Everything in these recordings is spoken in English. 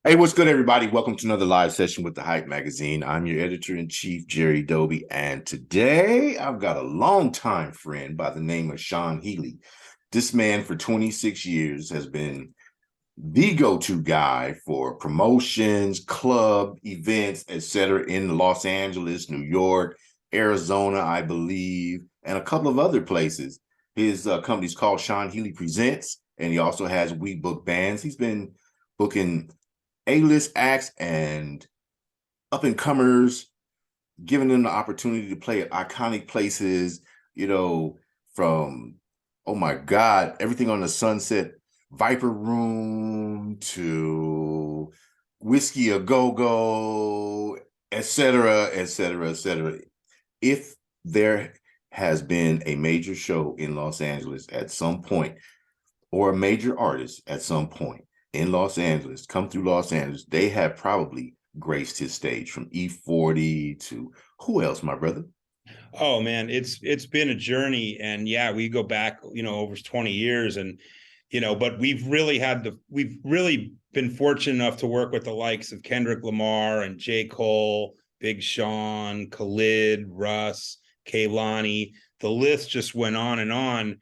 Hey, what's good, everybody? Welcome to another live session with the Hype Magazine. I'm your editor-in-chief, Jerry Doby, and today I've got a longtime friend by the name of Sean Healy. This man for 26 years has been the go-to guy for promotions, club events, etc. in Los Angeles, New York, Arizona, I believe, and a couple of other places. His company's called Sean Healy Presents, and he also has We Book Bands. He's been booking A-list acts and up-and-comers, giving them the opportunity to play at iconic places, you know, from, oh my God, everything on the Sunset Viper Room to Whiskey A Go-Go, et cetera, et cetera, et cetera. If there has been a major show in Los Angeles at some point, or a major artist at some point in Los Angeles, come through Los Angeles, they have probably graced his stage from E40 to who else, my brother? Oh man, it's been a journey, and yeah, we go back, over 20 years, and but we've really been fortunate enough to work with the likes of Kendrick Lamar and J. Cole, Big Sean, Khalid, Russ, Kehlani. The list just went on and on.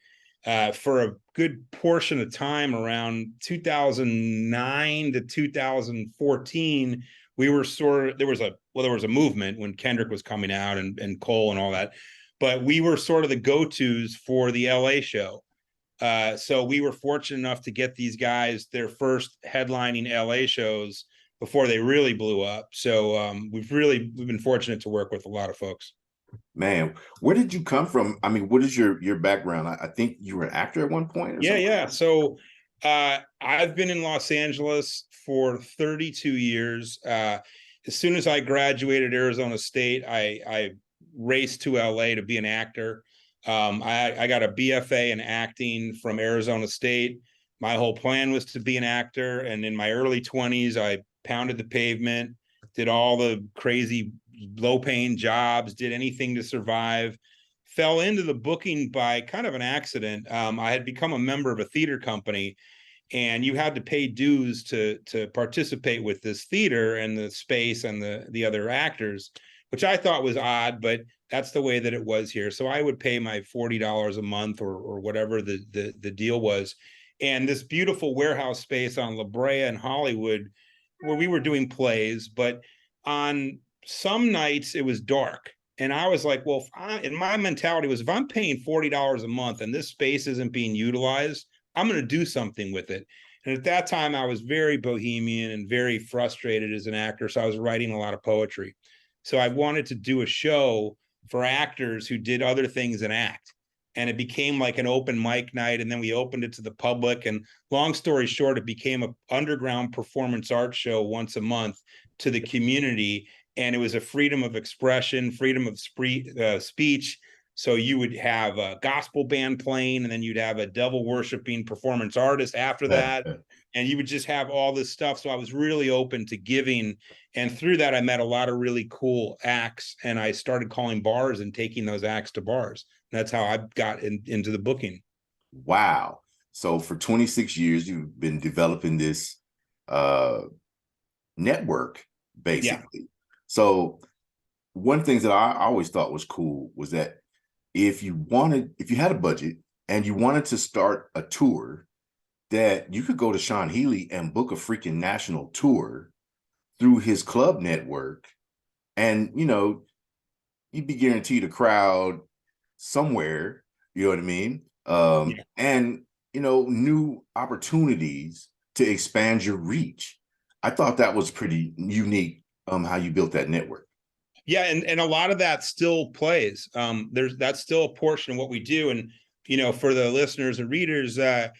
For a good portion of time around 2009 to 2014, we were sort of there was a movement when Kendrick was coming out and Cole and all that, but we were sort of the go-tos for the LA show. So we were fortunate enough to get these guys their first headlining LA shows before they really blew up. So we've been fortunate to work with a lot of folks. Man, where did you come from? I mean, what is your background? I think you were an actor at one point or Yeah, something. yeah. So I've been in Los Angeles for 32 years. As soon as I graduated Arizona State, I raced to LA to be an actor. I got a BFA in acting from Arizona State. My whole plan was to be an actor. And in my early 20s, I pounded the pavement, did all the crazy low paying jobs, did anything to survive. Fell into the booking by kind of an accident. I had become a member of a theater company, and you had to pay dues to participate with this theater and the space and the other actors, which I thought was odd, but that's the way that it was here. So I would pay my $40 a month or whatever the deal was, and this beautiful warehouse space on La Brea in Hollywood, where we were doing plays, but on some nights it was dark. And I was like, well, and my mentality was, if I'm paying $40 a month and this space isn't being utilized, I'm going to do something with it. And at that time, I was very bohemian and very frustrated as an actor. So I was writing a lot of poetry. So I wanted to do a show for actors who did other things than act. And it became like an open mic night. And then we opened it to the public. And long story short, it became an underground performance art show once a month to the community. And it was a freedom of expression, freedom of speech. So you would have a gospel band playing, and then you'd have a devil worshiping performance artist after that. And you would just have all this stuff. So I was really open to giving. And through that, I met a lot of really cool acts. And I started calling bars and taking those acts to bars. And that's how I got into the booking. Wow. So for 26 years, you've been developing this uh network, Yeah. basically. So one thing that I always thought was cool was that if you had a budget and you wanted to start a tour, that you could go to Sean Healy and book a freaking national tour through his club network. And, you'd be guaranteed a crowd somewhere, you know what I mean? Yeah. And, new opportunities to expand your reach. I thought that was pretty unique, how you built that network. Yeah, and a lot of that still plays. That's still a portion of what we do. And for the listeners and readers, I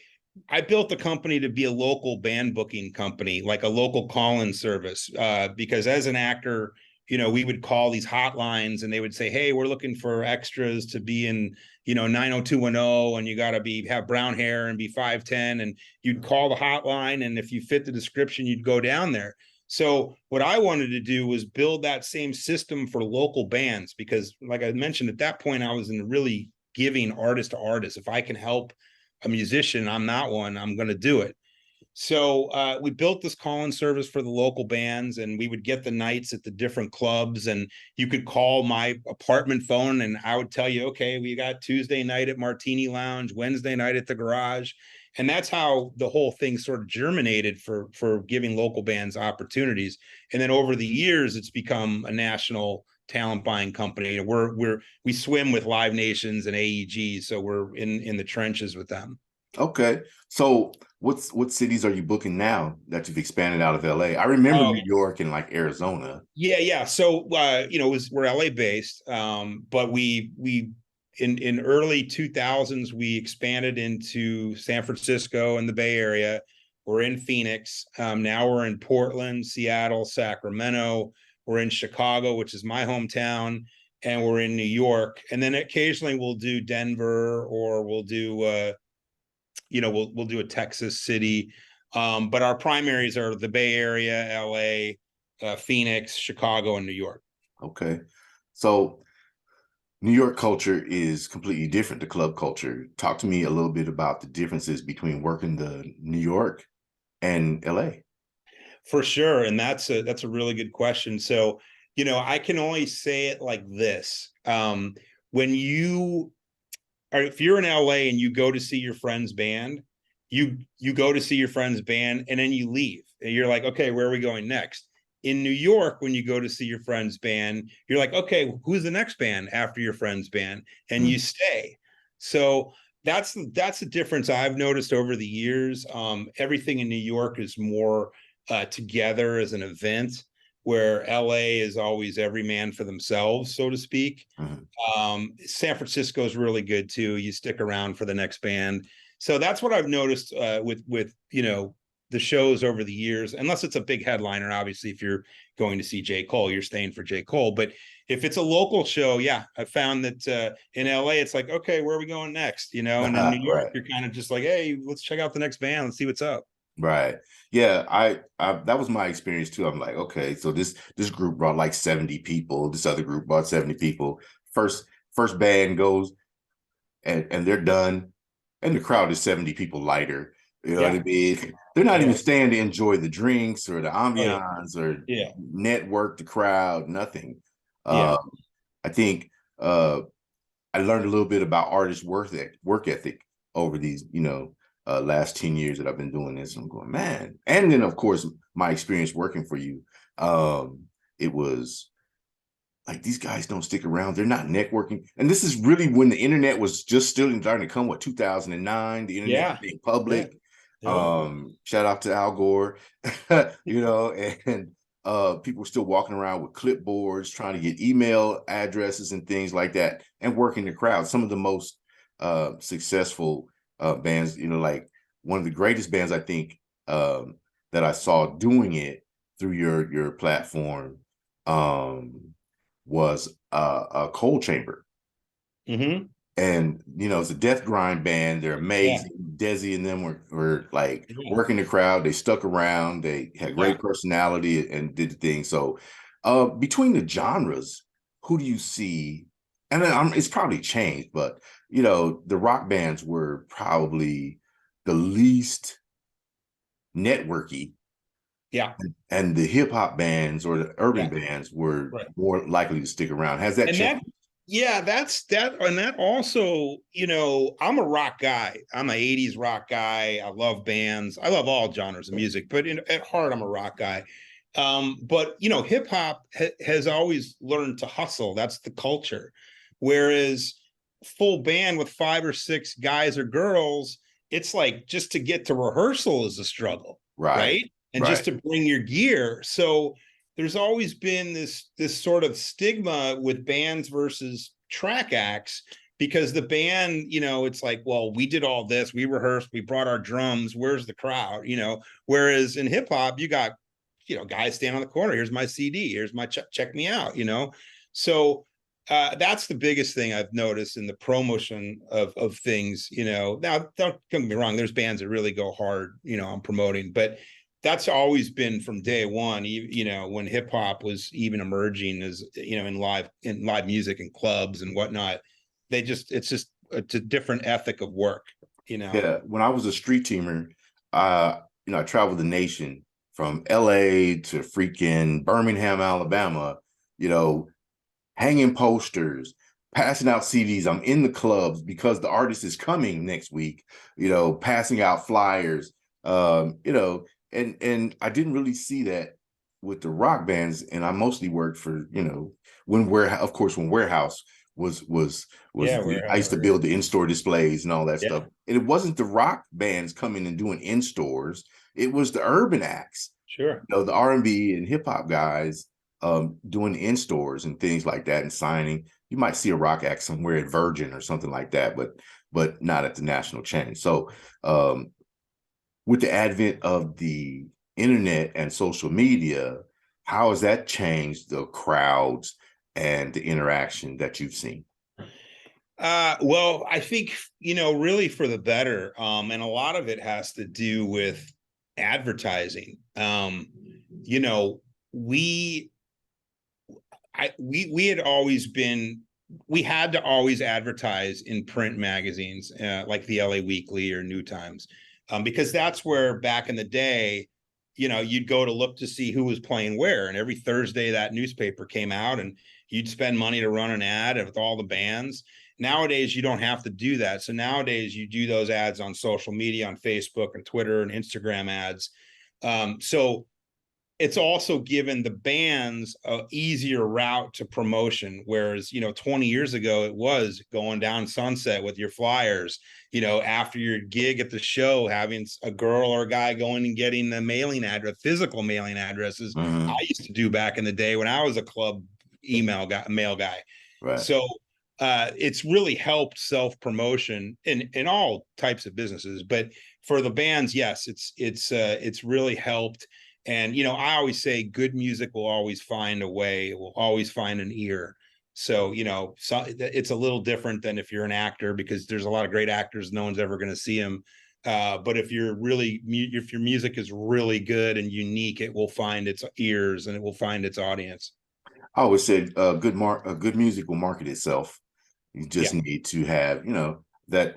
built the company to be a local band booking company, like a local call-in service. Because as an actor, we would call these hotlines and they would say, "Hey, we're looking for extras to be in, 90210, and you got to have brown hair and be 5'10." And you'd call the hotline, and if you fit the description, you'd go down there. So what I wanted to do was build that same system for local bands, because like I mentioned, at that point, I was in really giving artist to artist. If I can help a musician, I'm not one, I'm going to do it. So we built this call-in service for the local bands, and we would get the nights at the different clubs, and you could call my apartment phone and I would tell you, okay, we got Tuesday night at Martini Lounge, Wednesday night at the Garage. And that's how the whole thing sort of germinated for giving local bands opportunities. And then over the years, it's become a national talent buying company. We swim with Live Nations and AEG, so we're in the trenches with them. Okay. So what cities are you booking now that you've expanded out of LA? I remember Oh, New York and like Arizona. yeah. So we're LA based, but we in early 2000s we expanded into San Francisco and the Bay Area. We're in Phoenix. Now we're in Portland, Seattle, Sacramento. We're in Chicago, which is my hometown, and we're in New York. And then occasionally we'll do Denver, or we'll do we'll do a Texas city. But our primaries are the Bay Area, LA, Phoenix, Chicago, and New York. Okay. So New York culture is completely different to club culture. Talk to me a little bit about the differences between working the New York and LA. For sure, and that's a really good question. So, I can only say it like this: when you are, if you're in LA and you go to see your friend's band, you go to see your friend's band, and then you leave. And you're like, okay, where are we going next? In New York, when you go to see your friend's band, you're like, okay, who's the next band after your friend's band? And you stay. So that's the difference I've noticed over the years. Everything in New York is more together as an event, where LA is always every man for themselves, so to speak. Mm-hmm. San Francisco is really good too. You stick around for the next band. So that's what I've noticed with the shows over the years. Unless it's a big headliner, obviously, if you're going to see J. Cole, you're staying for J. Cole. But if it's a local show, yeah, I found that in LA, it's like, okay, where are we going next? And in New York, Right. you're kind of just like, hey, let's check out the next band. Let's see what's up. Right. Yeah, I that was my experience too. I'm like, okay, so this group brought like 70 people. This other group brought 70 people. First band goes and they're done. And the crowd is 70 people lighter. You know what I Yeah. mean? They're not even Yeah. staying to enjoy the drinks or the Oh yeah. ambiance or Yeah. network the crowd, nothing. Yeah. Uh, I think I learned a little bit about artist work ethic over these, last 10 years that I've been doing this. I'm going, man. And then of course, my experience working for you, it was like these guys don't stick around. They're not networking. And this is really when the internet was just still starting to come, 2009, the internet Yeah. being Yeah. public. Yeah. Shout out to Al Gore, and people were still walking around with clipboards, trying to get email addresses and things like that, and working the crowd. Some of the most successful bands, like one of the greatest bands I think that I saw doing it through your platform was a Cold Chamber. Mm-hmm. And it's a death grind band. They're Yeah. amazing. Desi and them were like Yeah. working the crowd. They stuck around. They had Yeah. great personality and did the thing. So between the genres, who do you see? And it's probably changed, but the rock bands were probably the least networky, Yeah. and the hip hop bands or the urban Yeah. bands were Right. more likely to stick around. Has that And changed? that's that. And that also, I'm a rock guy. I'm an 80s rock guy. I love bands. I love all genres of music, but at heart, I'm a rock guy. But hip hop has always learned to hustle. That's the culture. Whereas full band with 5 or 6 guys or girls, it's like just to get to rehearsal is a struggle, Right, right? And just right. to bring your gear. So there's always been this sort of stigma with bands versus track acts, because the band, it's like, well, we did all this, we rehearsed, we brought our drums, where's the crowd? Whereas in hip hop, you got, guys stand on the corner, here's my CD, here's my check me out. So that's the biggest thing I've noticed in the promotion of things. Now don't get me wrong, there's bands that really go hard, on promoting, but that's always been from day one, when hip hop was even emerging, as in live music and clubs and whatnot. It's a different ethic of work. Yeah, when I was a street teamer, I traveled the nation from LA to freaking Birmingham, Alabama, you know, hanging posters, passing out CDs. I'm in the clubs because the artist is coming next week, passing out flyers, and I didn't really see that with the rock bands. And I mostly worked for, when Warehouse was Yeah, I used to build the in-store displays and all that yeah, stuff. And it wasn't the rock bands coming and doing in-stores. It was the urban acts, sure. the R&B and hip hop guys doing in stores and things like that and signing. You might see a rock act somewhere at Virgin or something like that, but not at the national chain. So with the advent of the internet and social media, how has that changed the crowds and the interaction that you've seen? Well, I think, really for the better. And a lot of it has to do with advertising. You know, we we had always been we had to always advertise in print magazines, like the LA Weekly or New Times, because that's where back in the day, you'd go to look to see who was playing where, and every Thursday that newspaper came out, and you'd spend money to run an ad with all the bands. Nowadays, you don't have to do that. So nowadays, you do those ads on social media, on Facebook and Twitter and Instagram ads. So it's also given the bands a easier route to promotion, whereas 20 years ago it was going down Sunset with your flyers, after your gig at the show, having a girl or a guy going and getting the mailing address, physical mailing addresses. I used to do back in the day when I was a club mail guy. Right. So it's really helped self-promotion in all types of businesses, but for the bands, yes, it's really helped. And I always say good music will always find a way, it will always find an ear. So it's a little different than if you're an actor, because there's a lot of great actors, no one's ever going to see them. But if your music is really good and unique, it will find its ears and it will find its audience. I always said good music will market itself. You just Yeah, need to have,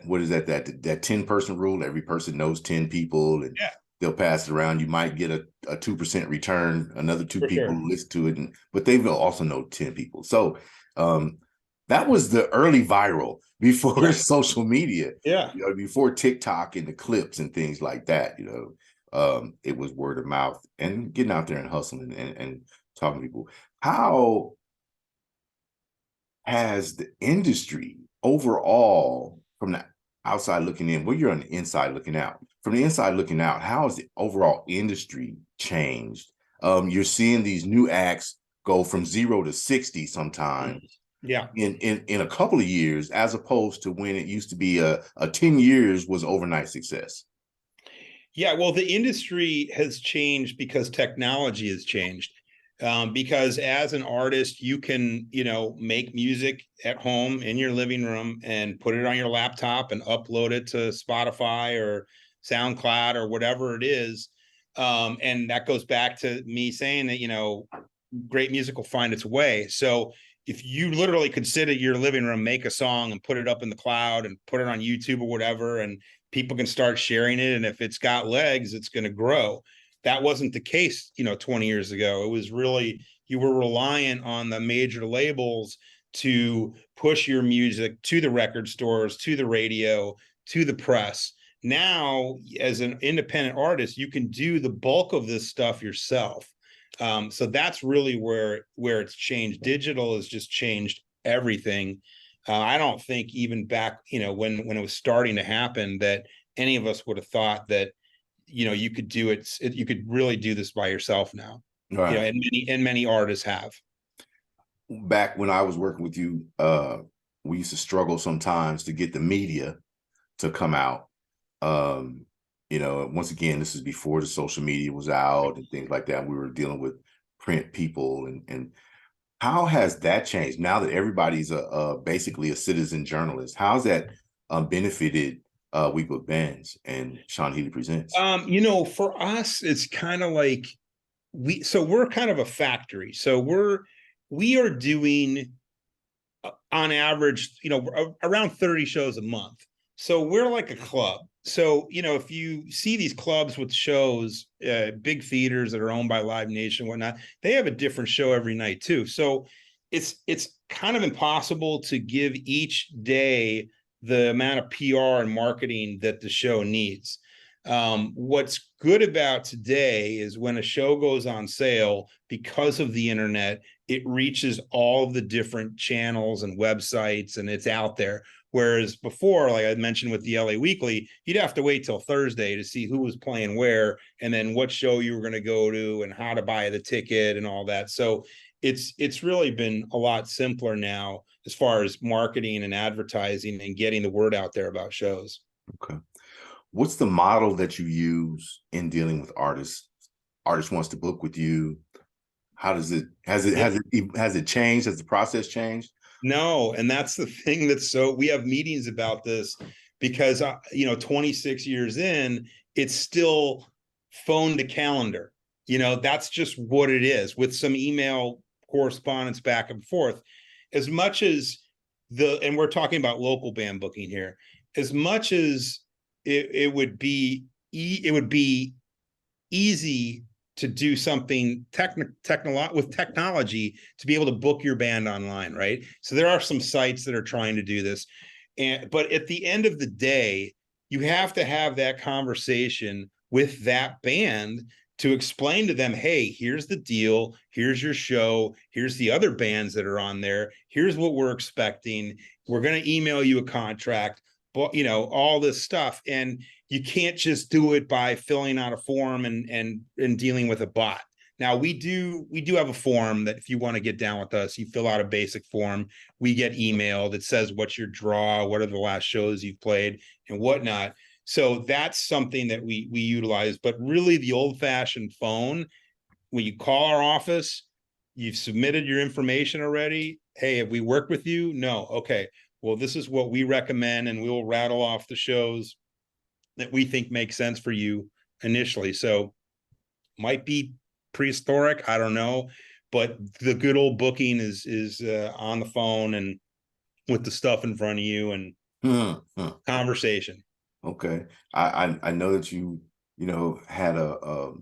what is that 10-person rule. Every person knows 10 people, and yeah, they'll pass it around. You might get a 2% return, another two for people sure. listen to it, but they will also know 10 people. So that was the early viral before Yeah, social media, yeah. before TikTok and the clips and things like that. It was word of mouth and getting out there and hustling and talking to people. How has the industry overall, from the outside looking in, well, you're on the inside looking out. From the inside looking out, how has the overall industry changed? You're seeing these new acts go from 0 to 60 sometimes Yeah. in a couple of years, as opposed to when it used to be a 10 years was overnight success. Yeah, well, the industry has changed because technology has changed. Because as an artist, you can, make music at home in your living room and put it on your laptop and upload it to Spotify or SoundCloud or whatever it is. And that goes back to me saying that, great music will find its way. So if you literally could sit at your living room, make a song and put it up in the cloud and put it on YouTube or whatever, and people can start sharing it, and if it's got legs, it's going to grow. That wasn't the case 20 years ago. It was really, you were reliant on the major labels to push your music to the record stores, to the radio, to the press. Now, as an independent artist, you can do the bulk of this stuff yourself. So that's really where it's changed. Digital has just changed everything. I don't think even back, when it was starting to happen, that any of us would have thought that, you could do it. You could really do this by yourself now. Right. And many artists have. Back when I was working with you, we used to struggle sometimes to get the media to come out. Once again, this is before the social media was out and things like that. We were dealing with print people, and how has that changed now that everybody's basically a citizen journalist? How's that benefited Week with Bands and Sean Healy Presents? For us, it's kind of like we're kind of a factory. So we are doing on average, around 30 shows a month. So we're like a club. So, if you see these clubs with shows, big theaters that are owned by Live Nation and whatnot, they have a different show every night too. So it's kind of impossible to give each day the amount of PR and marketing that the show needs. What's good about today is when a show goes on sale, because of the internet, it reaches all of the different channels and websites, and it's out there. Whereas before, like I mentioned with the LA Weekly, you'd have to wait till Thursday to see who was playing where, and then what show you were going to go to, and how to buy the ticket and all that. So it's really been a lot simpler now as far as marketing and advertising and getting the word out there about shows. Okay. What's the model that you use in dealing with artists? Artist wants to book with you. How does it has it changed? Has the process changed? No, and that's the thing we have meetings about this because 26 years in, it's still phone to calendar. That's just what it is, with some email correspondence back and forth. As much as and we're talking about local band booking here, as much as it would be easy to do something with technology to be able to book your band online, right? So there are some sites that are trying to do this, but at the end of the day, you have to have that conversation with that band to explain to them, hey, here's the deal, here's your show, here's the other bands that are on there, here's what we're expecting, we're going to email you a contract, but all this stuff. And you can't just do it by filling out a form and dealing with a bot. Now we do have a form that if you want to get down with us, you fill out a basic form. We get emailed. It says what's your draw, what are the last shows you've played, and whatnot. So that's something that we utilize. But really, the old-fashioned phone, when you call our office, you've submitted your information already. Hey, have we worked with you? No. Okay. Well, this is what we recommend, and we'll rattle off the shows that we think makes sense for you initially. So might be prehistoric, I don't know, but the good old booking is on the phone and with the stuff in front of you and conversation. Okay. I know that you had a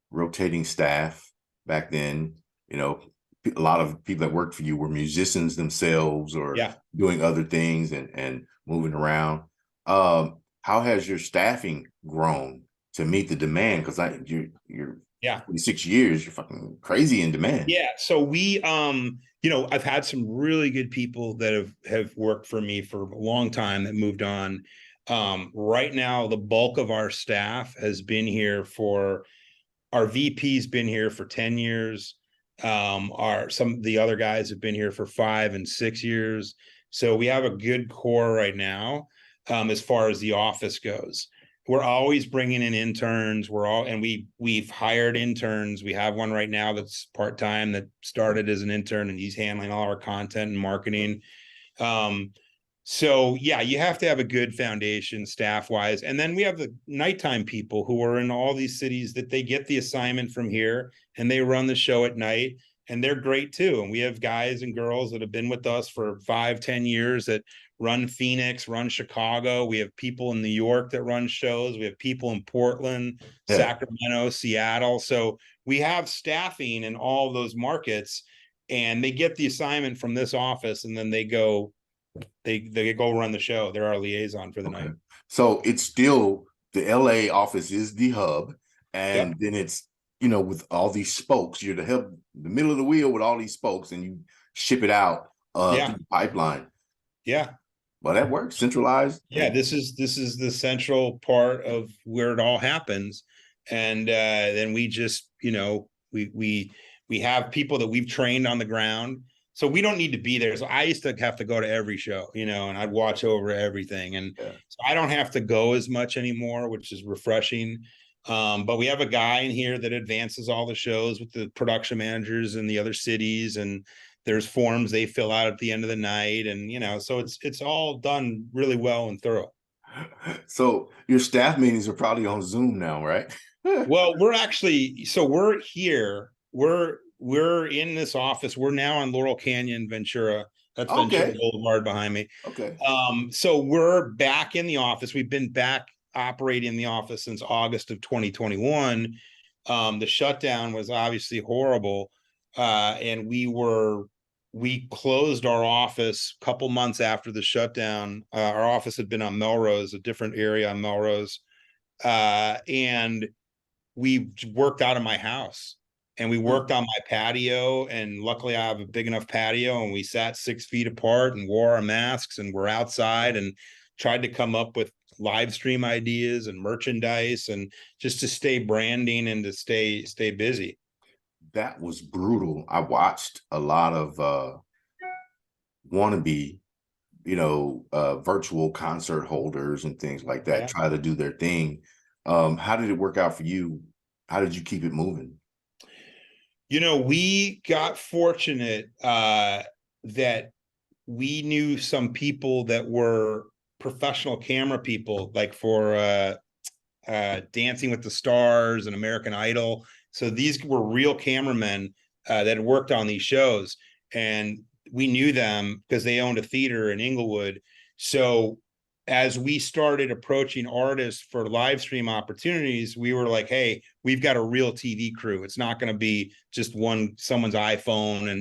rotating staff back then. A lot of people that worked for you were musicians themselves or doing other things and moving around. How has your staffing grown to meet the demand? Because you're 6 years, you're fucking crazy in demand. Yeah. So we I've had some really good people that have worked for me for a long time that moved on. Right now, the bulk of our staff has been here our VP's been here for 10 years. Some of the other guys have been here for 5 and 6 years. So we have a good core right now. As far as the office goes, we're always bringing in interns. We've hired interns. We have one right now that's part-time that started as an intern, and he's handling all our content and marketing. So yeah, you have to have a good foundation staff wise. And then we have the nighttime people who are in all these cities that they get the assignment from here and they run the show at night, and they're great too. And we have guys and girls that have been with us for 5-10 years that run Phoenix, run Chicago. We have people in New York that run shows. We have people in Portland, Sacramento, Seattle. So we have staffing in all those markets, and they get the assignment from this office, and then they go run the show. They're our liaison for the night. So it's still the LA office is the hub, and then it's with all these spokes, you're the middle of the wheel with all these spokes, and you ship it out through the pipeline. Yeah. Well, that works centralized. Yeah, this is the central part of where it all happens, and then we just we have people that we've trained on the ground. So we don't need to be there. So I used to have to go to every show, and I'd watch over everything. And so I don't have to go as much anymore, which is refreshing. But we have a guy in here that advances all the shows with the production managers in the other cities. And there's forms they fill out at the end of the night. And, so it's all done really well and thorough. So your staff meetings are probably on Zoom now, right? Well, we're here. We're in this office. We're now on Laurel Canyon, Ventura, That's Ventura Okay. Boulevard behind me. Okay. So we're back in the office. We've been back operating in the office since August of 2021. The shutdown was obviously horrible. And we closed our office a couple months after the shutdown. Our office had been on Melrose, a different area on Melrose. And we worked out of my house and we worked on my patio. And luckily, I have a big enough patio, and we sat 6 feet apart and wore our masks and we're outside and tried to come up with live stream ideas and merchandise and just to stay branding and to stay busy. That was brutal. I watched a lot of wannabe, virtual concert holders and things like that Yeah. try to do their thing. How did it work out for you? How did you keep it moving? We got fortunate that we knew some people that were professional camera people, like for Dancing with the Stars and American Idol. So these were real cameramen that had worked on these shows, and we knew them because they owned a theater in Inglewood. So as we started approaching artists for live stream opportunities, we were like, hey, we've got a real TV crew. It's not going to be just someone's iPhone.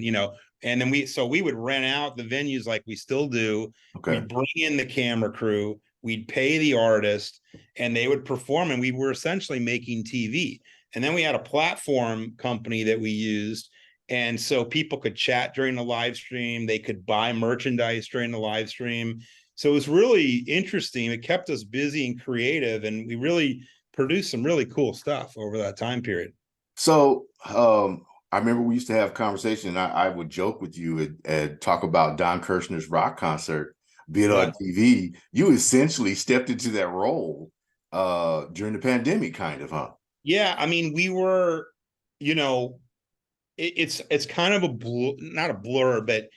And then we would rent out the venues like we still do. Okay. We'd bring in the camera crew, we'd pay the artist, and they would perform. And we were essentially making TV. And then we had a platform company that we used. And so people could chat during the live stream. They could buy merchandise during the live stream. So it was really interesting. It kept us busy and creative, and we really produced some really cool stuff over that time period. So I remember we used to have conversation, and I would joke with you and talk about Don Kirshner's rock concert being on TV. You essentially stepped into that role during the pandemic, kind of, huh? Yeah, I mean, we were, it's kind of not a blur, but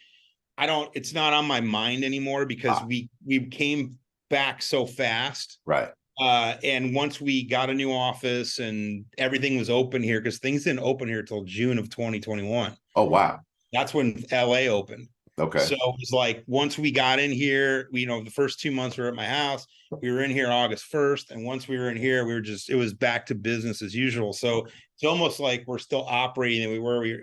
it's not on my mind anymore because we came back so fast. Right. And once we got a new office and everything was open here, because things didn't open here till June of 2021. Oh, wow. That's when LA opened. Okay. So it was like once we got in here, the first 2 months we were at my house. We were in here August 1st. And once we were in here, it was back to business as usual. So it's almost like we're still operating and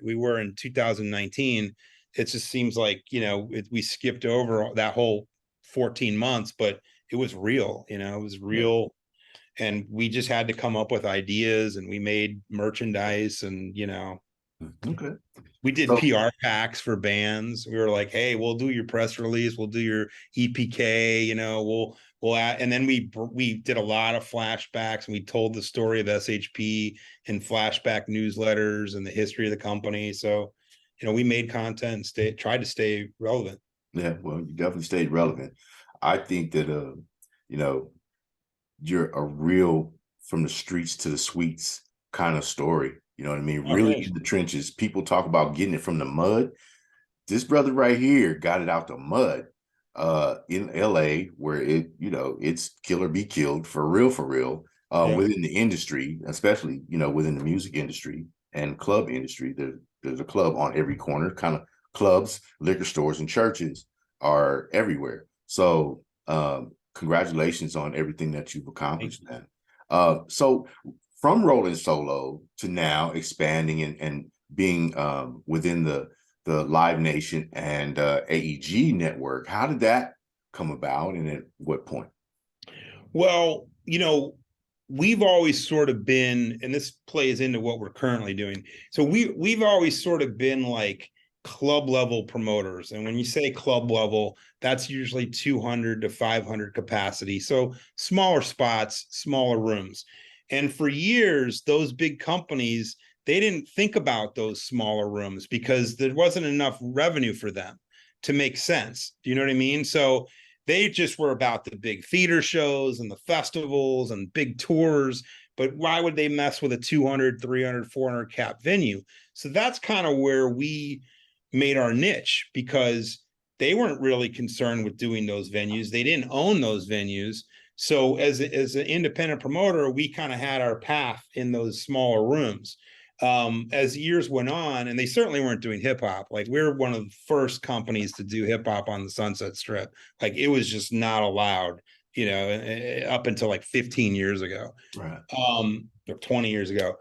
we were in 2019. It just seems like, we skipped over that whole 14 months, but it was real, it was real. And we just had to come up with ideas, and we made merchandise and, Okay. we did PR packs for bands. We were like, hey, we'll do your press release. We'll do your EPK, we'll add, and then we did a lot of flashbacks, and we told the story of SHP in flashback newsletters and the history of the company. So, we made content and tried to stay relevant. Yeah, well, you definitely stayed relevant. I think that you're a real from the streets to the suites kind of story. You know what I mean? Really in the trenches. People talk about getting it from the mud. This brother right here got it out the mud in LA, where it's kill or be killed for real. Within the industry, especially, within the music industry and club industry. There's a club on every corner. Kind of clubs, liquor stores, and churches are everywhere. So congratulations on everything that you've accomplished, man. So from rolling solo to now expanding and being within the Live Nation and AEG network, how did that come about, and at what point? Well, we've always sort of been, and this plays into what we're currently doing. So we've always sort of been like club level promoters. And when you say club level, that's usually 200 to 500 capacity. So smaller spots, smaller rooms. And for years, those big companies, they didn't think about those smaller rooms because there wasn't enough revenue for them to make sense. Do you know what I mean? So they just were about the big theater shows and the festivals and big tours. But why would they mess with a 200, 300, 400 cap venue? So that's kind of where we made our niche, because they weren't really concerned with doing those venues. They didn't own those venues. So as an independent promoter, we kind of had our path in those smaller rooms. as years went on, and they certainly weren't doing hip hop. Like, we're one of the first companies to do hip hop on the Sunset Strip. Like, it was just not allowed, up until like 15 years ago, Right. or 20 years ago.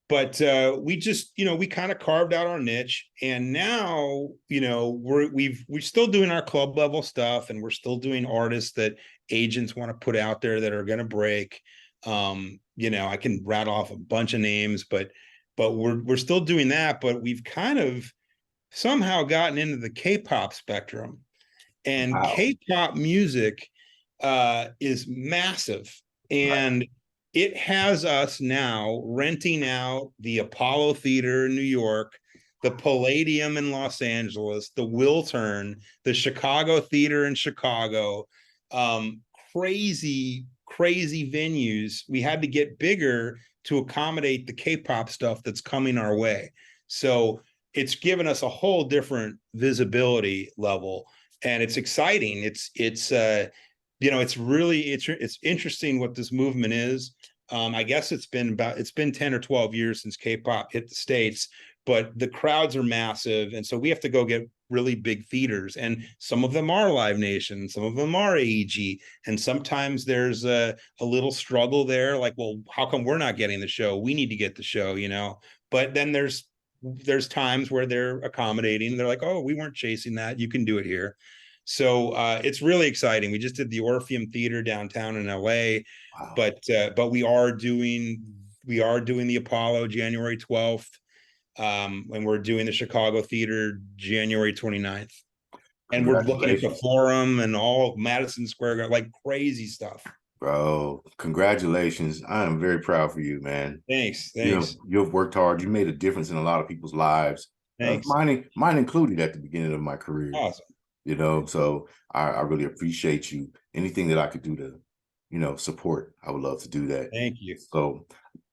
But we just, we kind of carved out our niche, and now, we're still doing our club level stuff, and we're still doing artists that agents want to put out there that are going to break. I can rattle off a bunch of names, but we're still doing that. But we've kind of somehow gotten into the K-pop spectrum, and Wow. K-pop music is massive, Right. and it has us now renting out the Apollo Theater in New York, the Palladium in Los Angeles, the Wiltern, the Chicago Theater in Chicago. um, Crazy, crazy venues. We had to get bigger to accommodate the K-pop stuff that's coming our way. So it's given us a whole different visibility level, and it's exciting. It's interesting what this movement is. I guess it's been 10 or 12 years since K-pop hit the States, but the crowds are massive, and so we have to go get really big theaters, and some of them are Live Nation, some of them are AEG, and sometimes there's a little struggle there, like, well, how come we're not getting the show? We need to get the show, but then there's times where they're accommodating. They're like, oh, we weren't chasing that, you can do it here. So it's really exciting. We just did the Orpheum Theater downtown in LA, Wow. but we are doing the Apollo January 12th, and we're doing the Chicago Theater January 29th. And we're looking at the Congratulations, Forum and all Madison Square Garden, like crazy stuff. bro. Congratulations. I am very proud for you, man. Thanks, You know, thanks, you have worked hard. You made a difference in a lot of people's lives, thanks. mine included at the beginning of my career. Awesome. So I really appreciate you. Anything that I could do to, support, I would love to do that. Thank you. So,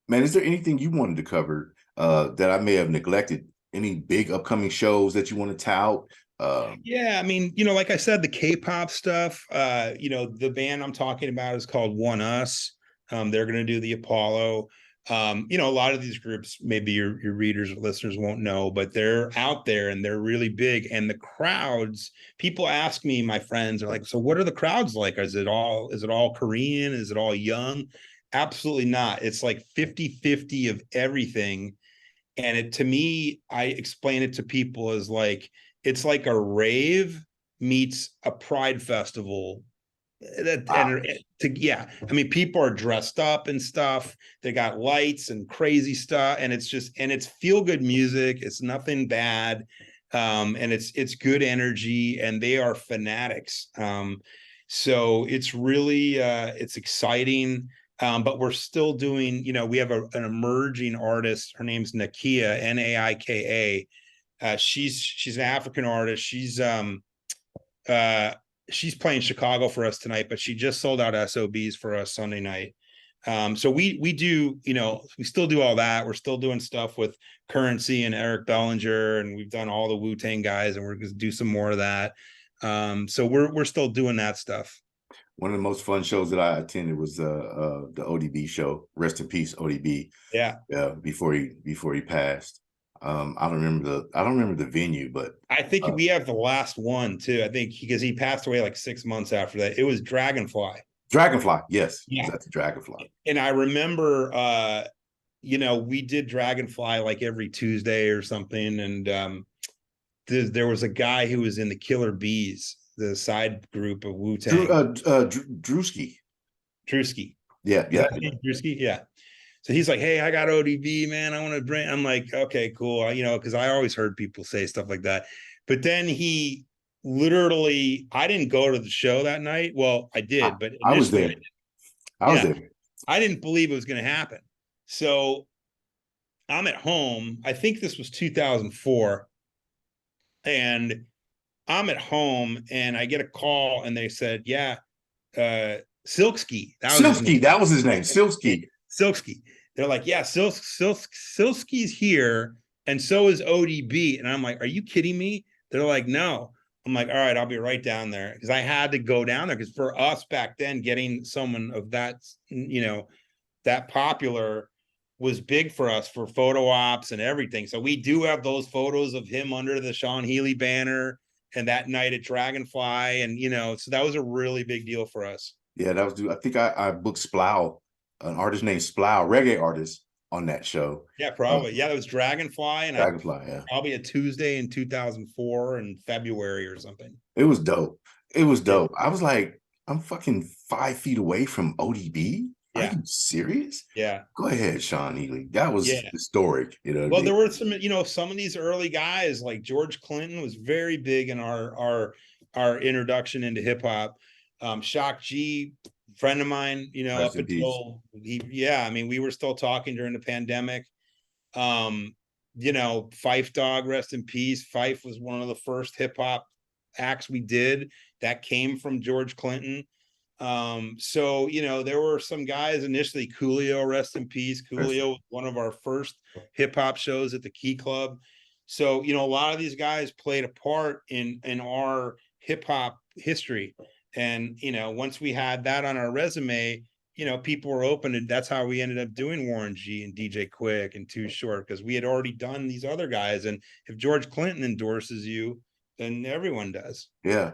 man, is there anything you wanted to cover that I may have neglected? Any big upcoming shows that you want to tout? Yeah, I mean, like I said, the K-pop stuff, the band I'm talking about is called One Us. They're going to do the Apollo. A lot of these groups, maybe your readers or listeners won't know, but they're out there and they're really big. And the crowds, people ask me, my friends are like, so what are the crowds like? Is it all Korean? Is it all young? Absolutely not. It's like 50-50 of everything. And to me, I explain it to people as like, it's like a rave meets a pride festival. Wow. Yeah, I mean, people are dressed up and stuff. They got lights and crazy stuff, and it's feel good music. It's nothing bad, and it's good energy, and they are fanatics. So it's really it's exciting. But we're still doing. We have an emerging artist. Her name's Nakia, Naika. She's an African artist. She's playing Chicago for us tonight, but she just sold out SOBs for us Sunday night. So we do, we still do all that. We're still doing stuff with Currency and Eric Bellinger, and we've done all the Wu-Tang guys, and we're going to do some more of that. So we're still doing that stuff. One of the most fun shows that I attended was the ODB show. Rest in peace, ODB. Yeah. Before he passed. I don't remember the venue, but I think we have the last one too. I think because he passed away like 6 months after that. It was Dragonfly. Dragonfly. Yes, Yeah. that's Dragonfly. And I remember we did Dragonfly like every Tuesday or something, and there was a guy who was in the Killer Bees, the side group of Wu-Tang. Drewski. Drewski. Yeah. Drewski, yeah. So he's like, hey, I got ODB, man. I want to bring. I'm like, okay, cool. Because I always heard people say stuff like that. But then he literally, I didn't go to the show that night. Well, I did, but I was there. I was there. I didn't believe it was going to happen. So I'm at home. I think this was 2004. And I'm at home and I get a call and they said, yeah, Silksky. That was his name. Silksky. Silksky. They're like, yeah, Silksky's here, and so is ODB. And I'm like, are you kidding me? They're like, no. I'm like, all right, I'll be right down there, because I had to go down there, because for us back then, getting someone of that, that popular was big for us for photo ops and everything. So we do have those photos of him under the Sean Healy banner and that night at Dragonfly. And, so that was a really big deal for us. Yeah, that was. I think I booked Splow, an artist named Splow, reggae artist, on that show. Yeah, probably. Yeah, that was Dragonfly, and Dragonfly. Yeah, probably a Tuesday in 2004 in February or something. it was dope. It was Yeah. dope. I was like, I'm fucking 5 feet away from ODB. Are Yeah. you serious? Yeah. Go ahead, Sean Healy. That was Yeah. historic. You know what I Well, mean? there were some of these early guys like George Clinton was very big in our introduction into hip hop. Shock G, friend of mine, Rest up in peace. until I mean, we were still talking during the pandemic. Um, Fife Dog, rest in peace. Fife was one of the first hip hop acts we did that came from George Clinton. So there were some guys initially. Coolio, rest in peace. Coolio was one of our first hip hop shows at the Key Club. So a lot of these guys played a part in our hip hop history. And once we had that on our resume, people were open, and that's how we ended up doing Warren G and DJ Quick and Too Short, because we had already done these other guys. And if George Clinton endorses you, then everyone does. Yeah.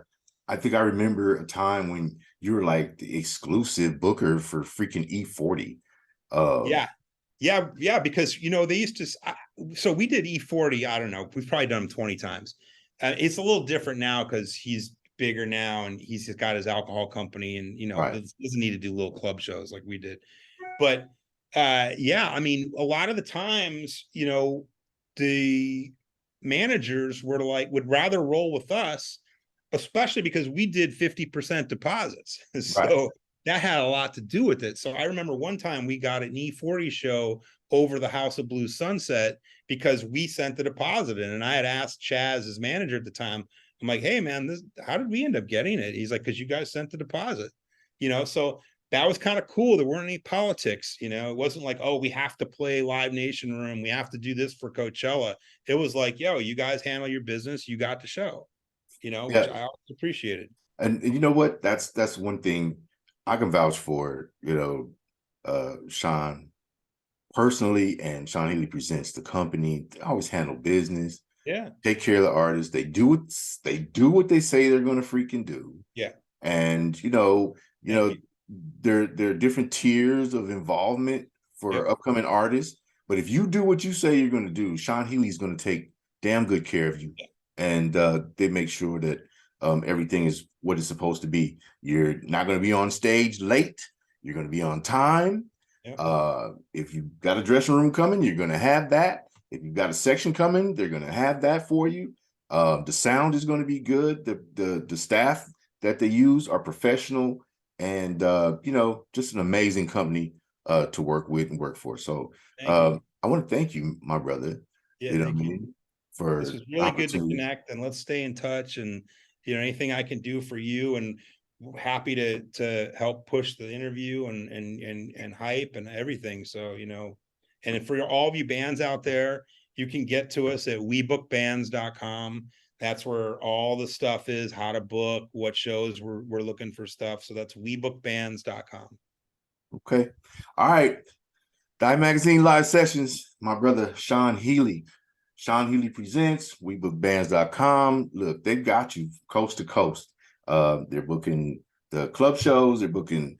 I think I remember a time when you were like the exclusive booker for freaking E40. Yeah, because they used to. So we did E40. I don't know. We've probably done them 20 times. It's a little different now because he's bigger now and he's got his alcohol company, and Right. doesn't need to do little club shows like we did. But yeah, I mean, a lot of the times, the managers would rather roll with us, especially because we did 50% deposits. So Right. that had a lot to do with it. So I remember one time we got an E40 show over the House of Blues Sunset because we sent the deposit in. And I had asked Chaz, his manager at the time, I'm like, hey man, how did we end up getting it? He's like, because you guys sent the deposit, so that was kind of cool. There weren't any politics, it wasn't like, oh, we have to play Live Nation Room, we have to do this for Coachella. It was like, yo, you guys handle your business, you got the show, which Yeah. I always appreciated. And you know what? That's one thing I can vouch for, Sean personally, and Sean Healy Presents, the company. They always handle business, Yeah. take care of the artists. They do what they say they're gonna freaking do. Yeah. And Thank you. there are different tiers of involvement for Yep. upcoming artists. But if you do what you say you're gonna do, Sean Healy's gonna take damn good care of you. And they make sure that everything is what it's supposed to be. You're not going to be on stage late. You're going to be on time. Yep. If you've got a dressing room coming, you're going to have that. If you've got a section coming, they're going to have that for you. The sound is going to be good. The staff that they use are professional, and just an amazing company to work with and work for. So I want to thank you, my brother. Yeah, thank you. For this was really good to connect, and let's stay in touch. And anything I can do for you, and happy to help push the interview and hype and everything. So and for all of you bands out there, you can get to us at webookbands.com. That's where all the stuff is, how to book, what shows we're looking for stuff. So that's webookbands.com. Okay. All right. Die Magazine Live Sessions, my brother Sean Healy. Sean Healy Presents, webookbands.com. Look, they've got you coast to coast. They're booking the club shows, they're booking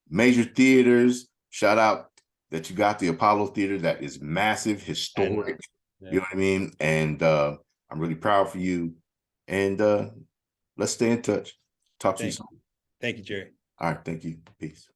major theaters. Shout out that you got the Apollo Theater, that is massive, historic. Yeah. You know what I mean? And I'm really proud for you. And let's stay in touch. Talk to you soon. Thank you, Jerry. All right. Thank you. Peace.